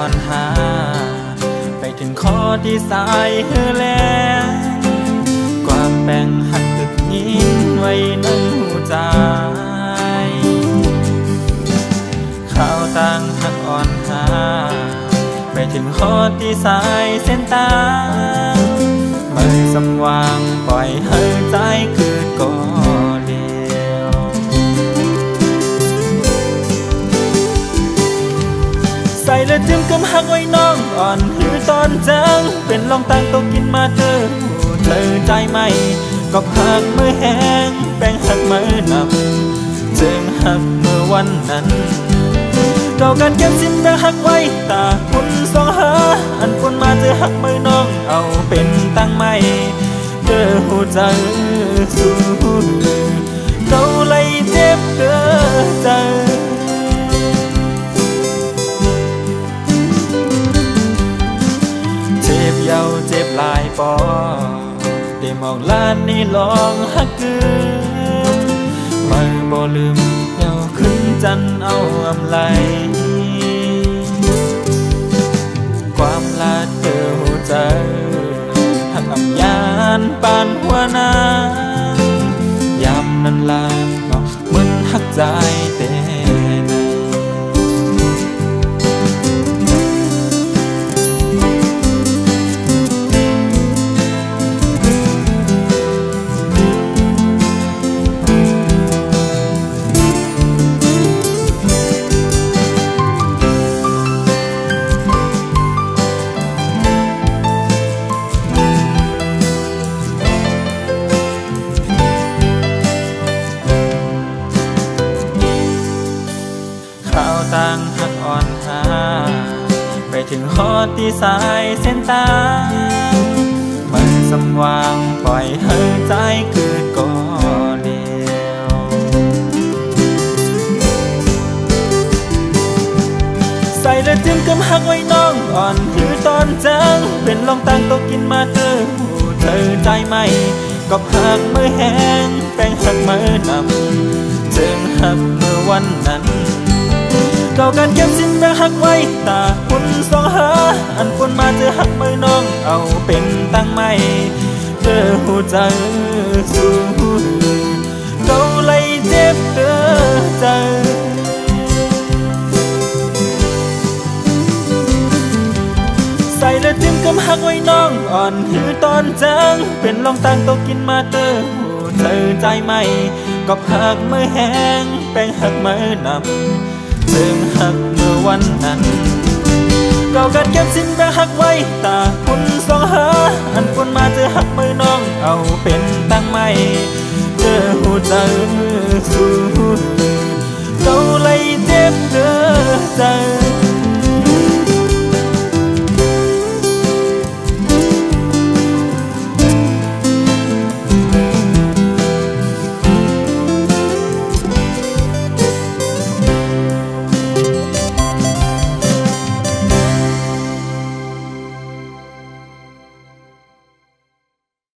อนหาไปถึงข้อที่สายเฮือแล้วความแบ่งหักตึกยินไว้ในหัวใจข่าวต่างหักอ่อนหาไปถึงข้อที่สายเส้นตาไม่สำว่างปล่อยให้ใจคือก่อเดียวใส่และจึงกำหักไว้น้องอ่อนหือตอนจังเป็นลองตั้งโตกินมาเธอใจไหมก็หักมือแห้งแป้งหักมือนำจึงหักเมื่อวันนั้นเก่ากันเก็บสิ้นแบ่งหักไว้ตาคุณสองหาอันปุ่นมาเจอหักมือน้องเอาเป็นตั้งไม่เจอหัวใจสู้เก่าเลยเจ็บเกินใจเจ็บยาวเจ็บลายปอได้มองลานนี่ลองหักเกินไม่บ่ลืมเยาขึ้นจันเอาอำไลความลาดเกิดหัวใจหักอำยานปานหัวนายามนั้นลาเนาะมึนหักใจเต้นต่างหักอ่อนหาไปถึงข้อที่สายเส้นตามันสำว่างปล่อยให้ใจเกิดก่อเดียวใส่และจึงกำหักไว้น้องอ่อนหือตอนจังเป็นลองตั้งโตกินมาเธอใจไหมก็หักมือแห้งแป้งหักมือนำจึงหักเมื่อวันนั้นเก่ากันเก็บสิ้นแบ่งหักไว้ตาคุณสองหาอันปุ่นมาเจอหักมือน้องเอาเป็นตั้งไม่เจอหัวใจสู้เก่าเลยเจ็บเกินใจใส่และจึงกำหักไว้น้องอ่อนหือตอนจังเป็นลองตั้งโตกินมาเธอใจไหมก็หักมือแห้งแป้งหักมือนำจึงหักเมื่อวันนั้นเก่ากันเก็บสิ้นแบ่งหักไว้ตาคุณสองหาอันปุ่นมาเจอหักมือน้องเอาเป็นตั้งไม่เจอหัวใจสู้เก่าเลยเจ็บเกินใจ